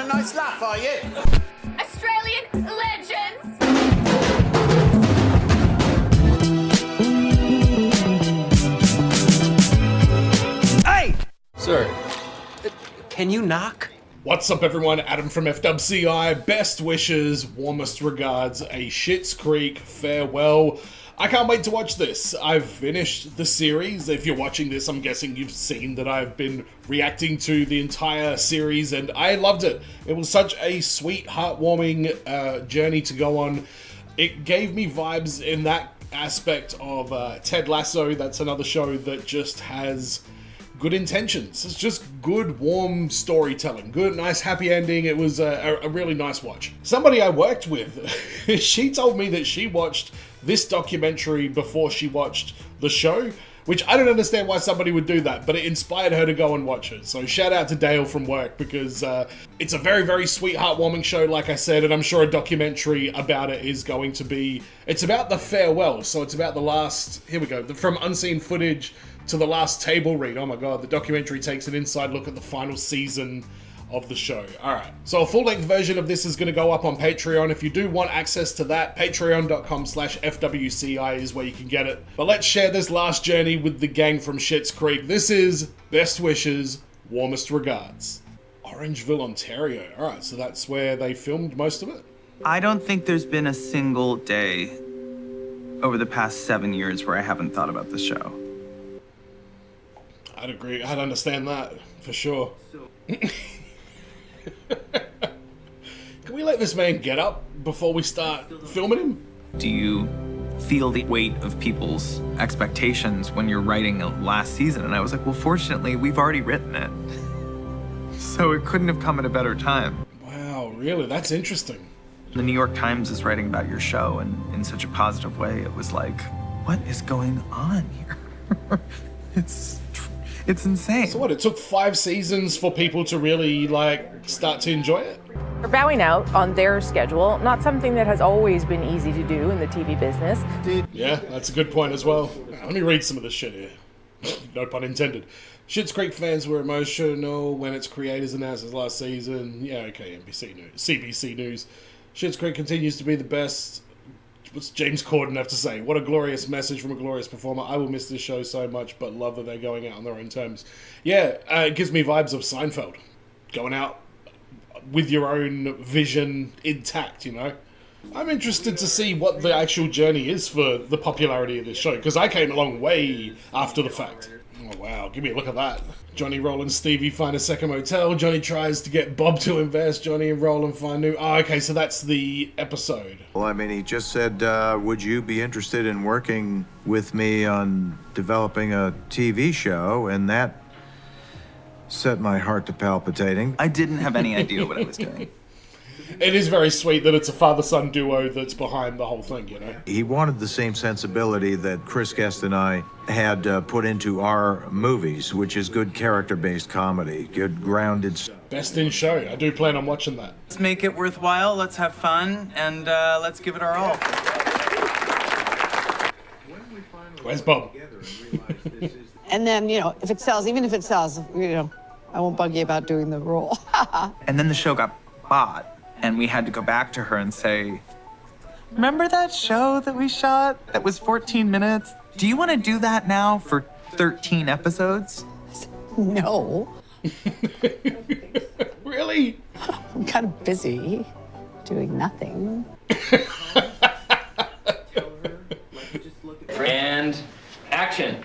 a nice laugh, are you? Australian legends! Hey! Sir, can you knock? What's up, everyone? Adam from FWCI. Best wishes, warmest regards, a Schitt's Creek farewell. I can't wait to watch this. I've finished the series. If you're watching this, I'm guessing you've seen that I've been reacting to the entire series, and I loved it. It was such a sweet, heartwarming journey to go on. It gave me vibes in that aspect of Ted Lasso. That's another show that just has good intentions. It's just good, warm storytelling. Good, nice, happy ending. It was a really nice watch. Somebody I worked with, she told me that she watched this documentary before she watched the show, which I don't understand why somebody would do that, but it inspired her to go and watch it. So shout out to Dale from work, because it's a very, very sweet, heartwarming show, like I said, and I'm sure a documentary about it is going to be... It's about the farewell, so it's about the last... Here we go. From unseen footage to the last table read. Oh my god, the documentary takes an inside look at the final season of the show. Alright, so a full-length version of this is going to go up on Patreon. If you do want access to that, patreon.com/FWCI is where you can get it. But let's share this last journey with the gang from Schitt's Creek. This is Best Wishes, Warmest Regards. Orangeville, Ontario. Alright, so that's where they filmed most of it? I don't think there's been a single day over the past 7 years where I haven't thought about the show. I'd agree. I'd understand that, for sure. Can we let this man get up before we start filming him? Do you feel the weight of people's expectations when you're writing a last season? And I was like, well, fortunately, we've already written it. So it couldn't have come at a better time. Wow, really? That's interesting. The New York Times is writing about your show, and in such a positive way, it was like, what is going on here? It's insane. So what, it took 5 seasons for people to really, start to enjoy it? They're bowing out on their schedule, not something that has always been easy to do in the TV business. Yeah, that's a good point as well. Let me read some of this shit here. No pun intended. Schitt's Creek fans were emotional when its creators announced its last season. Yeah, okay, CBC News. Schitt's Creek continues to be the best. What's James Corden have to say? What a glorious message from a glorious performer. I will miss this show so much, but love that they're going out on their own terms. Yeah, it gives me vibes of Seinfeld. Going out with your own vision intact, you know? I'm interested to see what the actual journey is for the popularity of this show, because I came along way after the fact. Oh, wow, give me a look at that. Johnny, Roland, Stevie find a second motel. Johnny tries to get Bob to invest. Johnny and Roland find new... Oh, okay, so that's the episode. Well, I mean, he just said, would you be interested in working with me on developing a TV show? And that set my heart to palpitating. I didn't have any idea what I was doing. It is very sweet that it's a father-son duo that's behind the whole thing, you know? He wanted the same sensibility that Chris Guest and I had put into our movies, which is good character-based comedy, good grounded... Best in show. I do plan on watching that. Let's make it worthwhile, let's have fun, and let's give it our all. Where's Bob? And then, if it sells, even if it sells, I won't bug you about doing the role. And then the show got bought, and we had to go back to her and say, remember that show that we shot that was 14 minutes? Do you want to do that now for 13 episodes? No. Really? I'm kind of busy doing nothing. And action.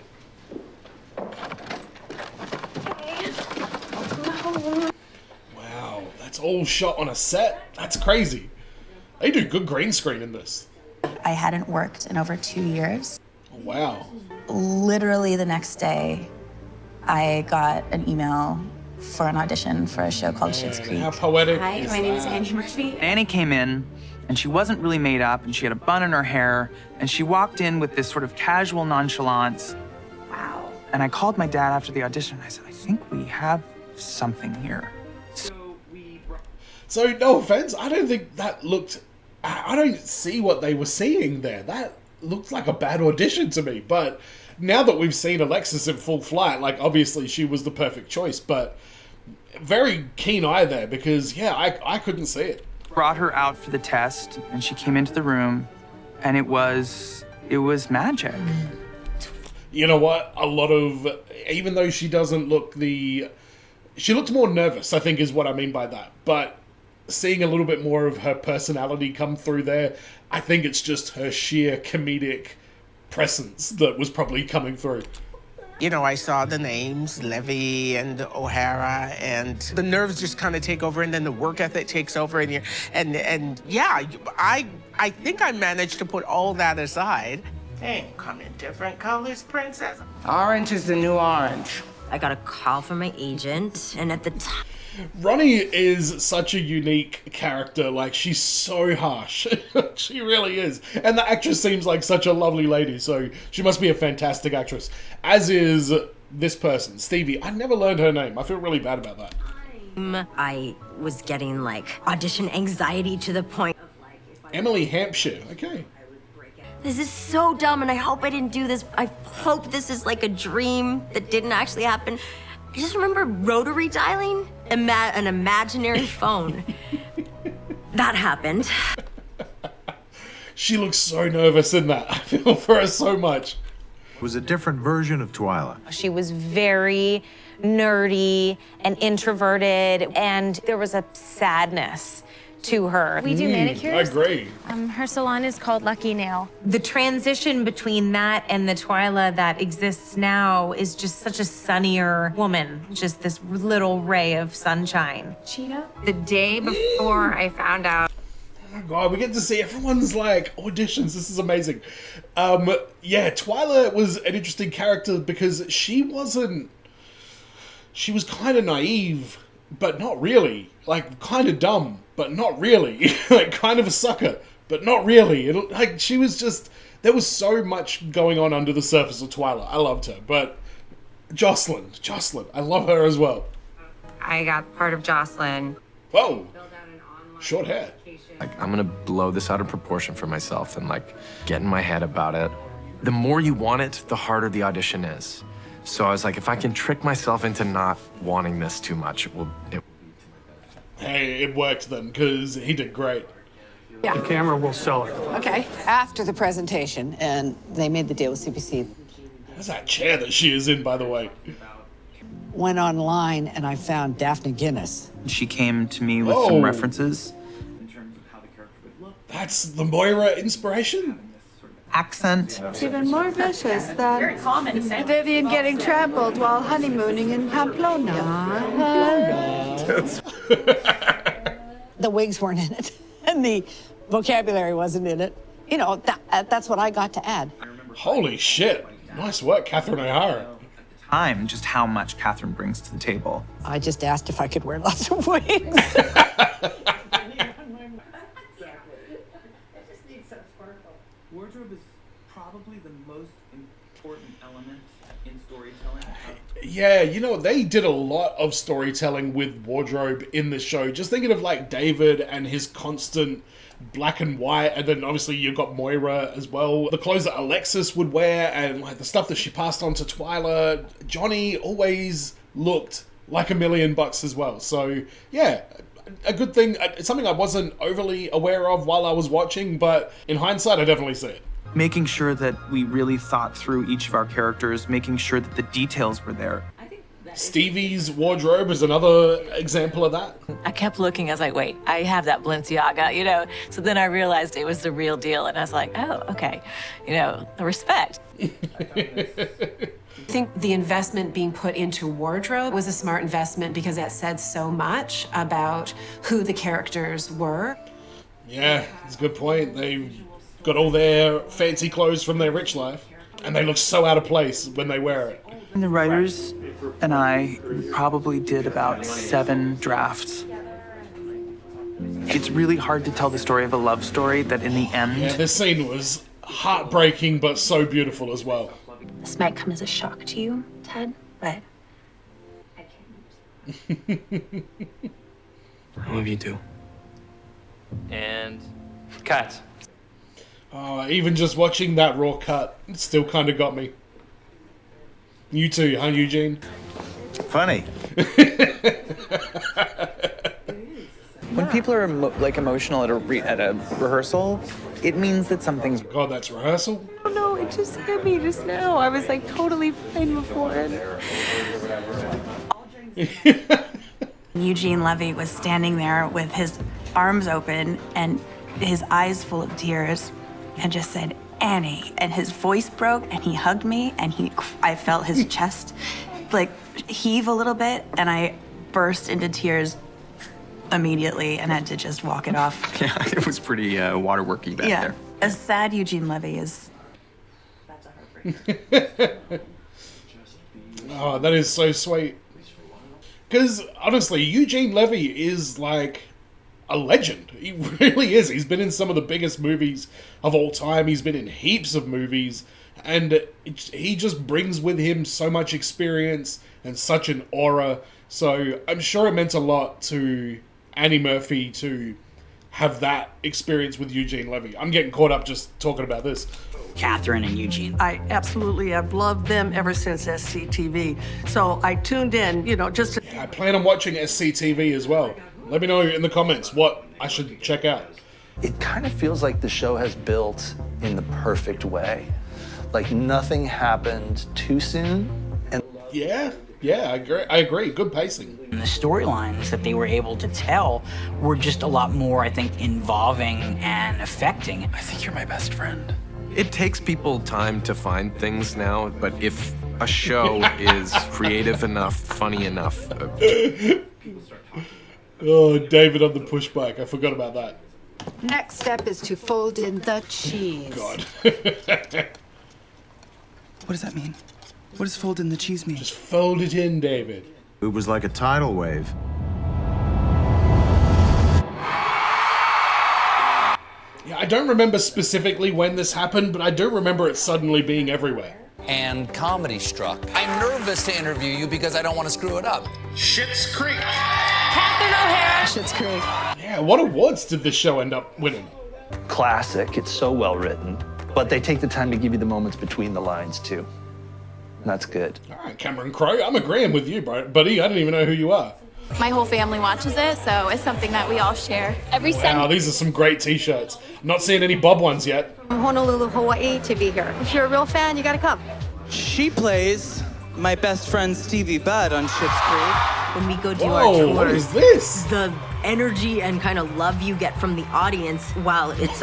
Wow, that's all shot on a set? That's crazy. They do good green screen in this. I hadn't worked in over 2 years. Oh, wow. Literally the next day, I got an email for an audition for a show called Schitt's Creek. How poetic Hi, is my name is that? Annie Murphy. Annie came in, and she wasn't really made up, and she had a bun in her hair, and she walked in with this sort of casual nonchalance. Wow. And I called my dad after the audition, and I said, I think we have something here. So, no offense, I don't think that looked... I don't see what they were seeing there. That looked like a bad audition to me, but now that we've seen Alexis in full flight, obviously she was the perfect choice, but Very keen eye there because, yeah, I couldn't see it. Brought her out for the test, and she came into the room, and it was magic. You know what? Even though she doesn't look she looked more nervous, I think is what I mean by that. But seeing a little bit more of her personality come through there, I think it's just her sheer comedic presence that was probably coming through. You know, I saw the names, Levy and O'Hara, and the nerves just kind of take over, and then the work ethic takes over, and yeah, I think I managed to put all that aside. Hey, come in different colors, princess. Orange is the new orange. I got a call from my agent, and at the time... Ronnie is such a unique character. Like, she's so harsh. She really is. And the actress seems like such a lovely lady, so she must be a fantastic actress. As is this person, Stevie. I never learned her name. I feel really bad about that. I was getting, like, audition anxiety to the point of, like... Emily Hampshire. Okay. This is so dumb, and I hope I didn't do this. I hope this is, like, a dream that didn't actually happen. I just remember rotary dialing an imaginary phone. That happened. She looks so nervous in that. I feel for her so much. It was a different version of Twyla. She was very nerdy and introverted, and there was a sadness to her. We do manicures. I agree. Her salon is called Lucky Nail. The transition between that and the Twyla that exists now is just such a sunnier woman, just this little ray of sunshine. Cheetah? The day before I found out. Oh my god, we get to see everyone's like auditions. This is amazing. Yeah, Twyla was an interesting character because she was kind of naive, but not really. Like, kind of dumb, but not really. Like, kind of a sucker, but not really. Like, she was just... There was so much going on under the surface of Twyla. I loved her, but... Jocelyn, I love her as well. I got part of Jocelyn. Whoa, short hair. Like, I'm gonna blow this out of proportion for myself and, like, get in my head about it. The more you want it, the harder the audition is. So I was like, if I can trick myself into not wanting this too much, it will be to my benefit. Hey, it worked then, because he did great. Yeah. The camera will sell it. Okay. After the presentation, and they made the deal with CBC. That's that chair that she is in, by the way. Went online, and I found Daphne Guinness. She came to me with Whoa. some references. That's the Moira inspiration? Accent. It's even more vicious than Vivian getting trampled while honeymooning in Pamplona. The wigs weren't in it, and the vocabulary wasn't in it. You know, that's what I got to add. Holy shit. Nice work, Catherine O'Hara. Time, just how much Catherine brings to the table. I just asked if I could wear lots of wigs. Wardrobe is probably the most important element in storytelling. Yeah, you know, they did a lot of storytelling with wardrobe in the show. Just thinking of, like, David and his constant black and white, and then obviously you've got Moira as well. The clothes that Alexis would wear, and, like, the stuff that she passed on to Twyla. Johnny always looked like $1,000,000 as well. So, yeah, a good thing. It's something I wasn't overly aware of while I was watching, but in hindsight, I definitely see it. Making sure that we really thought through each of our characters, making sure that the details were there. Stevie's wardrobe is another example of that. I kept looking, I was like, wait, I have that Balenciaga, you know? So then I realized it was the real deal, and I was like, oh, okay, you know, respect. I think the investment being put into wardrobe was a smart investment because that said so much about who the characters were. Yeah, that's a good point. They got all their fancy clothes from their rich life, and they look so out of place when they wear it. And the writers and I probably did about 7 drafts. It's really hard to tell the story of a love story that in the end... Yeah, this scene was heartbreaking, but so beautiful as well. This might come as a shock to you, Ted, but I can't. I love you too. And cut. Even just watching that raw cut, it still kind of got me. You too, huh, Eugene? Funny. When people are emotional at a rehearsal, it means that something's. God, that's rehearsal. Oh no, it just hit me just now. I was like totally fine before. Eugene Levy was standing there with his arms open and his eyes full of tears and just said, "Annie," and his voice broke and he hugged me and I felt his chest like heave a little bit and I burst into tears immediately and had to just walk it off. Yeah, it was pretty waterworky back there. As sad Eugene Levy is. Oh, that is so sweet. Because, honestly, Eugene Levy is like a legend. He really is. He's been in some of the biggest movies of all time. He's been in heaps of movies. And he just brings with him so much experience and such an aura. So I'm sure it meant a lot to Annie Murphy to have that experience with Eugene Levy. I'm getting caught up just talking about this. Catherine and Eugene. I absolutely have loved them ever since SCTV. So I tuned in, just to... Yeah, I plan on watching SCTV as well. Let me know in the comments what I should check out. It kind of feels like the show has built in the perfect way. Like nothing happened too soon. And yeah, I agree. Good pacing. And the storylines that they were able to tell were just a lot more, I think, involving and affecting. I think you're my best friend. It takes people time to find things now, but if a show is creative enough, funny enough. Oh, David on the push bike. I forgot about that. Next step is to fold in the cheese. God. What does that mean? What does fold in the cheese mean? Just fold it in, David. It was like a tidal wave. Yeah, I don't remember specifically when this happened, but I do remember it suddenly being everywhere. And comedy struck. I'm nervous to interview you because I don't want to screw it up. Schitt's Creek. Catherine O'Hara. Schitt's Creek. Yeah, what awards did this show end up winning? classic. It's so well written. But they take the time to give you the moments between the lines, too. And that's good. All right, Cameron Crowe, I'm agreeing with you, buddy. I don't even know who you are. My whole family watches it, so it's something that we all share. Every Sunday. Wow, these are some great t-shirts. I'm not seeing any Bob ones yet. From Honolulu, Hawaii to be here. If you're a real fan, you gotta come. She plays my best friend Stevie Budd on Schitt's Creek. When we go do Whoa, our tours, what is this? The energy and kind of love you get from the audience, while it's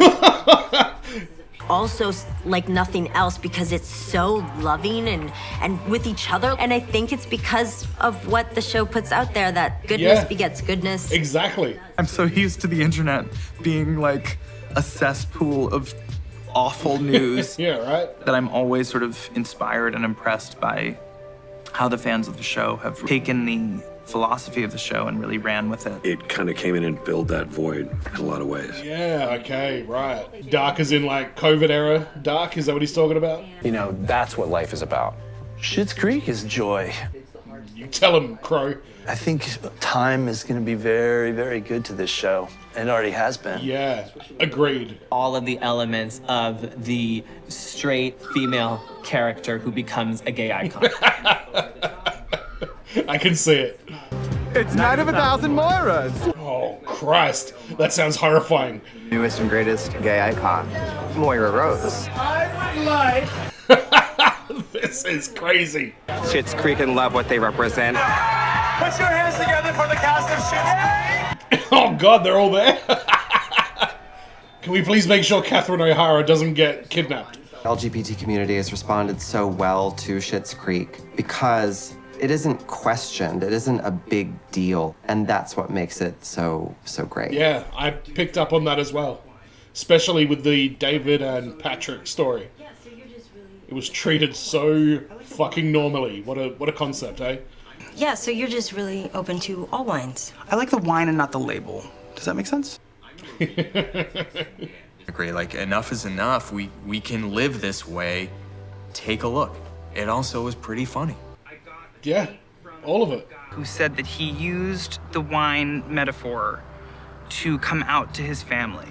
also like nothing else, because it's so loving and with each other. And I think it's because of what the show puts out there, that goodness begets goodness. Exactly. I'm so used to the internet being like a cesspool of awful news. Yeah, right. That I'm always sort of inspired and impressed by how the fans of the show have taken the philosophy of the show and really ran with it. It kind of came in and filled that void in a lot of ways. Yeah, okay, right. Dark as in like COVID era dark, is that what he's talking about? You know, that's what life is about. Schitt's Creek is joy. You tell him, Crow. I think time is going to be very, very good to this show. It already has been. Yeah, agreed. All of the elements of the straight female character who becomes a gay icon. I can see it. It's Night of a Thousand Moiras. Oh, Christ. That sounds horrifying. Newest and greatest gay icon, Moira Rose. I would like. This is crazy. Schitt's Creek and love what they represent. Put your hands together for the cast of Schitt's Creek. Oh, God, they're all there. Can we please make sure Catherine O'Hara doesn't get kidnapped? LGBT community has responded so well to Schitt's Creek because it isn't questioned, it isn't a big deal, and that's what makes it so great. Yeah, I picked up on that as well, especially with the David and Patrick story. It was treated so fucking normally. What a concept, eh? Yeah, so you're just really open to all wines. I like the wine and not the label. Does that make sense? Agree, like enough is enough. We can live this way. Take a look. It also was pretty funny. Yeah, all of it. Who said that he used the wine metaphor to come out to his family.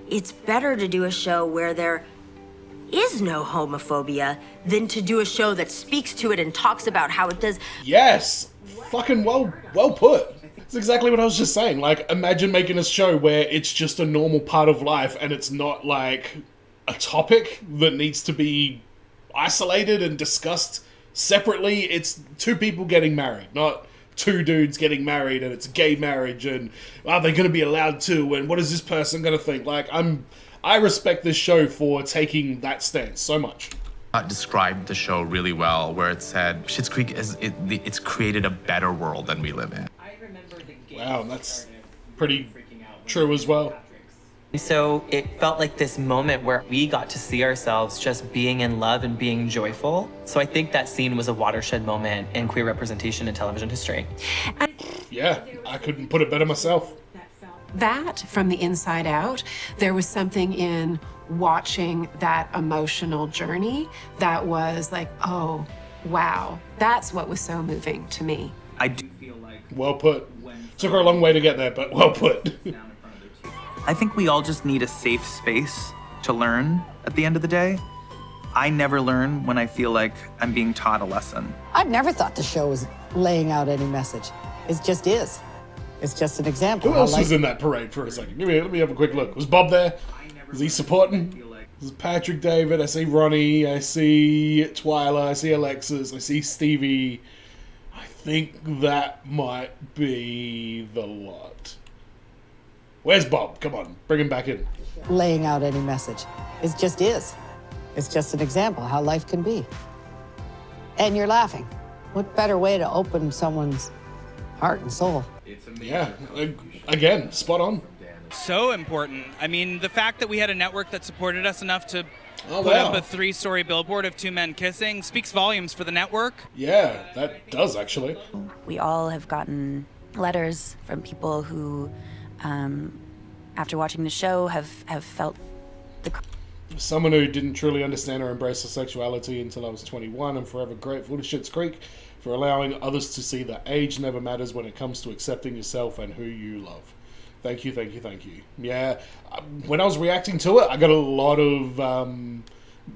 It's better to do a show where there is no homophobia than to do a show that speaks to it and talks about how it does. Yes, fucking well put. That's exactly what I was just saying. Like, imagine making a show where it's just a normal part of life and it's not like a topic that needs to be isolated and discussed separately. It's two people getting married, not two dudes getting married, and it's gay marriage, and are they going to be allowed to, and what is this person going to think? Like, I respect this show for taking that stance so much. Described the show really well, where it said Schitt's Creek it's created a better world than we live in. Wow, that's pretty true as well. So it felt like this moment where we got to see ourselves just being in love and being joyful. So I think that scene was a watershed moment in queer representation in television history. Yeah, I couldn't put it better myself. That, from the inside out, there was something in watching that emotional journey that was like, oh, wow, that's what was so moving to me. I do feel like... Well put. Took her a long way to get there, but well put. I think we all just need a safe space to learn at the end of the day. I never learn when I feel like I'm being taught a lesson. I've never thought the show was laying out any message. It just is. It's just an example. Who else was in that parade for a second? Let me have a quick look. Was Bob there? Was he supporting? This is Patrick, David, I see Ronnie, I see Twyla, I see Alexis, I see Stevie. I think that might be the lot. Where's Bob? Come on, bring him back in. Laying out any message. It just is. It's just an example how life can be. And you're laughing. What better way to open someone's heart and soul? Yeah, again, spot on. So important. I mean, the fact that we had a network that supported us enough to put wow. up a 3-story billboard of two men kissing speaks volumes for the network. Yeah, that does actually. We all have gotten letters from people who, after watching the show, have felt the... Someone who didn't truly understand or embrace her sexuality until I was 21. I'm forever grateful to Schitt's Creek for allowing others to see that age never matters when it comes to accepting yourself and who you love. Thank you, thank you, thank you. Yeah, when I was reacting to it, I got a lot of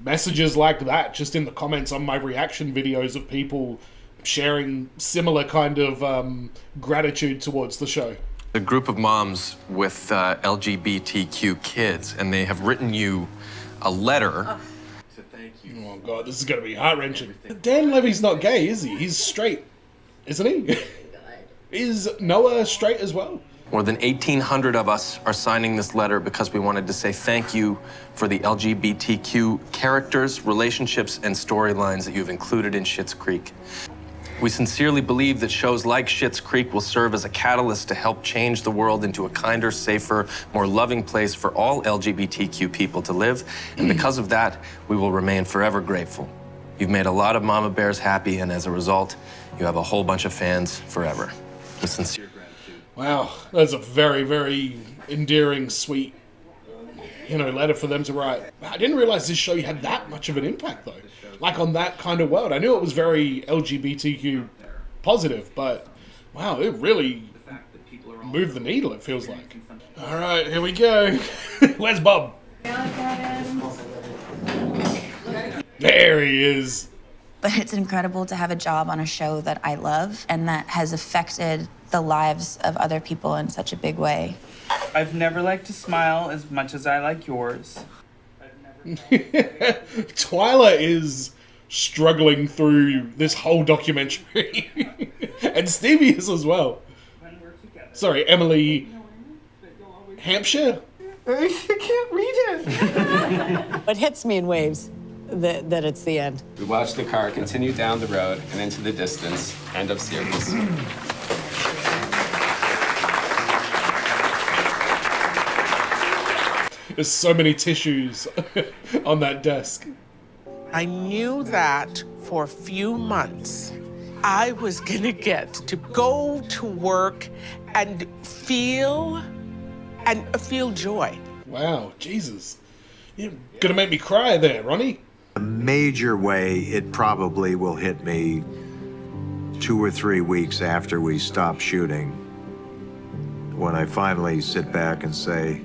messages like that just in the comments on my reaction videos of people sharing similar kind of gratitude towards the show. A group of moms with LGBTQ kids, and they have written you a letter. Oh God, this is gonna be heart-wrenching. Dan Levy's not gay, is he? He's straight, isn't he? Is Noah straight as well? More than 1,800 of us are signing this letter because we wanted to say thank you for the LGBTQ characters, relationships, and storylines that you've included in Schitt's Creek. We sincerely believe that shows like Schitt's Creek will serve as a catalyst to help change the world into a kinder, safer, more loving place for all LGBTQ people to live. And because of that, we will remain forever grateful. You've made a lot of mama bears happy, and as a result, you have a whole bunch of fans forever. With sincere gratitude. Wow, that's a very, very endearing, sweet, letter for them to write. I didn't realize this show had that much of an impact, though. Like, on that kind of world. I knew it was very LGBTQ positive, but wow, it really moved the needle, it feels like. All right, here we go. Where's Bob? There he is. But it's incredible to have a job on a show that I love and that has affected the lives of other people in such a big way. I've never liked to smile as much as I like yours. Twyla is struggling through this whole documentary. And Stevie is as well. Sorry, Emily Hampshire? I can't read it. It hits me in waves that it's the end. We watch the car continue down the road and into the distance. End of series. There's so many tissues on that desk. I knew that for a few months, I was gonna get to go to work and feel joy. Wow, Jesus. You're gonna make me cry there, Ronnie. A major way it probably will hit me 2 or 3 weeks after we stop shooting, when I finally sit back and say,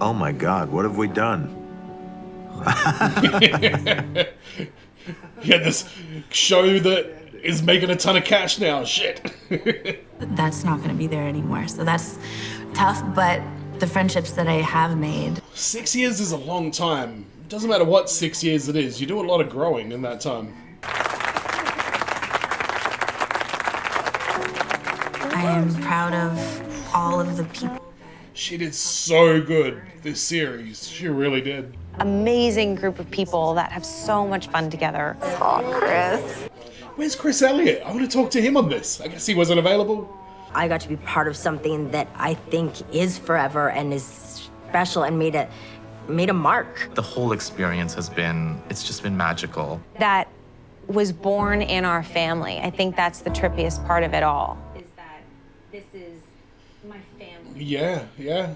oh my God, what have we done? Yeah, this show that is making a ton of cash now. Shit. That's not going to be there anymore. So that's tough, but the friendships that I have made. 6 years is a long time. It doesn't matter what 6 years it is. You do a lot of growing in that time. I am proud of all of the people. She did so good this series. She really did. Amazing group of people that have so much fun together. Oh, Chris. Where's Chris Elliott? I want to talk to him on this. I guess he wasn't available. I got to be part of something that I think is forever and is special and made a mark. The whole experience it's just been magical. That was born in our family. I think that's the trippiest part of it all. Is that this is my family. Yeah, yeah.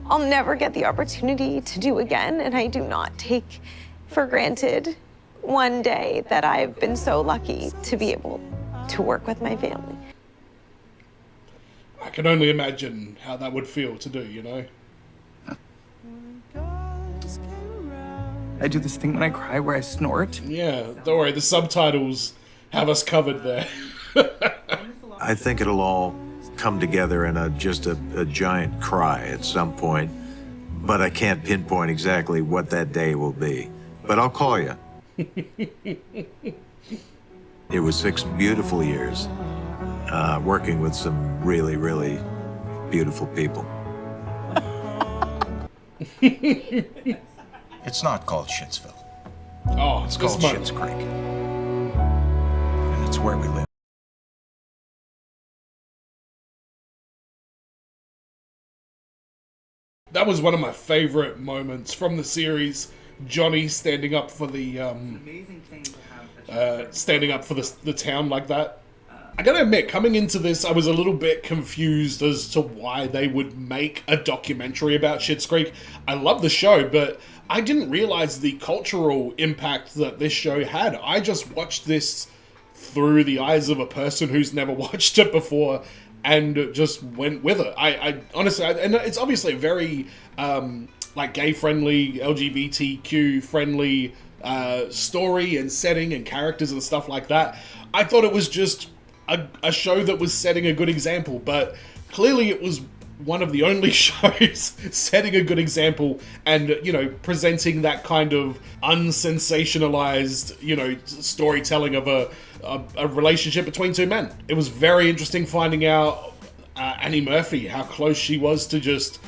I'll never get the opportunity to do again, and I do not take for granted one day that I've been so lucky to be able to work with my family. I can only imagine how that would feel to do, you know? I do this thing when I cry where I snort. Yeah, don't worry, the subtitles have us covered there. I think it'll all come together in just a giant cry at some point, but I can't pinpoint exactly what that day will be. But I'll call you. It was 6 beautiful years working with some really, really beautiful people. It's not called Shitsville. Oh, it's called Schitt's Creek. And it's where we live. That was one of my favorite moments from the series. Johnny standing up for the town like that. I gotta admit, coming into this, I was a little bit confused as to why they would make a documentary about Schitt's Creek. I love the show, but I didn't realize the cultural impact that this show had. I just watched this through the eyes of a person who's never watched it before and just went with it. I honestly, and it's obviously a very like gay-friendly, LGBTQ-friendly story and setting and characters and stuff like that. I thought it was just a show that was setting a good example, but clearly it was one of the only shows setting a good example and, you know, presenting that kind of unsensationalized, you know, storytelling of a relationship between two men. It was very interesting finding out Annie Murphy, how close she was to just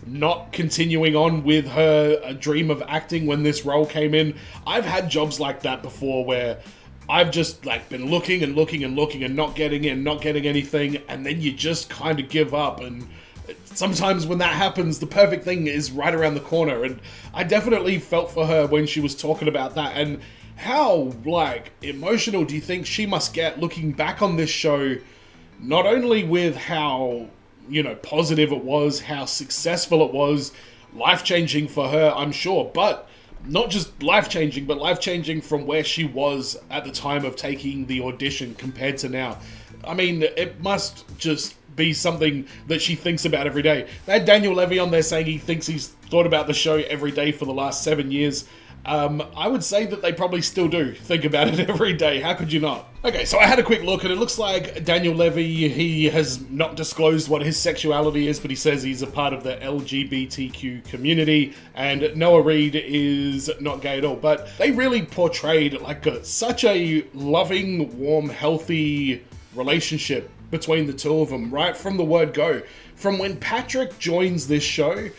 not continuing on with her dream of acting when this role came in. I've had jobs like that before where I've just like been looking and looking and looking and not getting anything, and then you just kind of give up. And sometimes when that happens, the perfect thing is right around the corner. And I definitely felt for her when she was talking about that. And how like emotional do you think she must get looking back on this show, not only with how, you know, positive it was, how successful it was, life-changing for her, I'm sure, but not just life-changing, but life-changing from where she was at the time of taking the audition compared to now. I mean, it must just be something that she thinks about every day. They had Daniel Levy on there saying he thinks he's thought about the show every day for the last 7 years. I would say that they probably still do think about it every day. How could you not? Okay, so I had a quick look, and it looks like Daniel Levy, he has not disclosed what his sexuality is, but he says he's a part of the LGBTQ community, and Noah Reid is not gay at all. But they really portrayed like such a loving, warm, healthy relationship between the two of them, right from the word go. From when Patrick joins this show,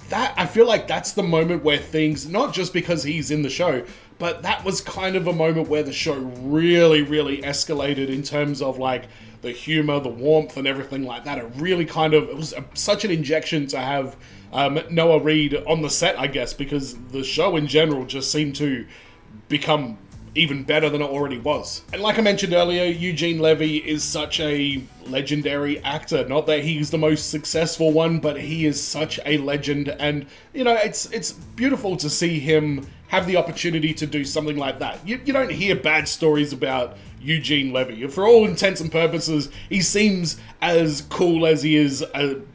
that I feel like that's the moment where things, not just because he's in the show, but that was kind of a moment where the show really, really escalated in terms of like the humor, the warmth, and everything like that. It really kind of, it was such an injection to have Noah Reid on the set, I guess, because the show in general just seemed to become even better than it already was. And like I mentioned earlier, Eugene Levy is such a legendary actor. Not that he's the most successful one, but he is such a legend. And, you know, it's beautiful to see him have the opportunity to do something like that. You don't hear bad stories about Eugene Levy. For all intents and purposes, he seems as cool as he is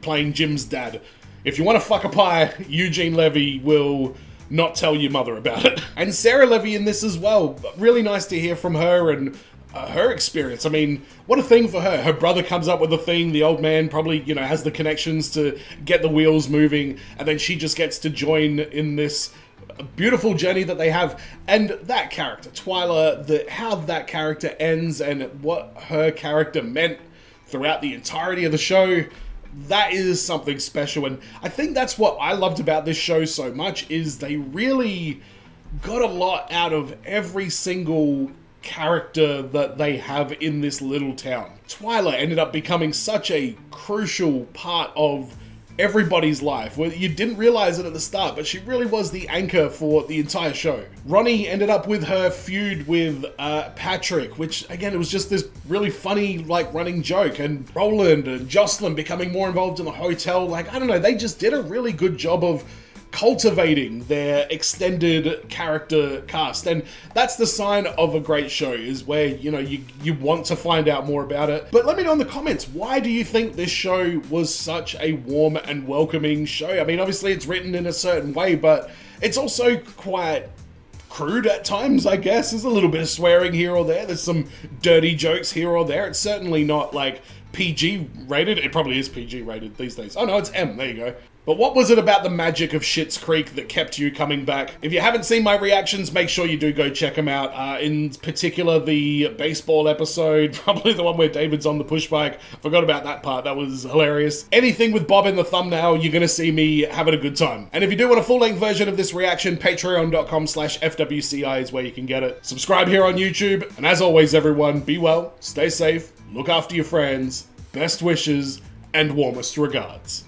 playing Jim's dad. If you want to fuck a pie, Eugene Levy will not tell your mother about it. And Sarah Levy in this as well. Really nice to hear from her and her experience. I mean, what a thing for her. Her brother comes up with a thing, the old man probably, you know, has the connections to get the wheels moving, and then she just gets to join in this beautiful journey that they have. And that character, Twyla, how that character ends and what her character meant throughout the entirety of the show, that is something special. And I think that's what I loved about this show so much, is they really got a lot out of every single character that they have in this little town. Twyla ended up becoming such a crucial part of everybody's life. Well, you didn't realize it at the start, but she really was the anchor for the entire show. Ronnie ended up with her feud with Patrick, which again, it was just this really funny, like, running joke. And Roland and Jocelyn becoming more involved in the hotel. Like, I don't know, they just did a really good job of cultivating their extended character cast. And that's the sign of a great show, is where, you know, you want to find out more about it. But let me know in the comments, why do you think this show was such a warm and welcoming show? I mean, obviously it's written in a certain way, but it's also quite crude at times, I guess. There's a little bit of swearing here or there. There's some dirty jokes here or there. It's certainly not like PG rated. It probably is PG rated these days. Oh no, it's M. There you go. But what was it about the magic of Schitt's Creek that kept you coming back? If you haven't seen my reactions, make sure you do go check them out. In particular, the baseball episode, probably the one where David's on the push bike. Forgot about that part. That was hilarious. Anything with Bob in the thumbnail, you're going to see me having a good time. And if you do want a full-length version of this reaction, patreon.com/FWCI is where you can get it. Subscribe here on YouTube. And as always, everyone, be well, stay safe, look after your friends, best wishes, and warmest regards.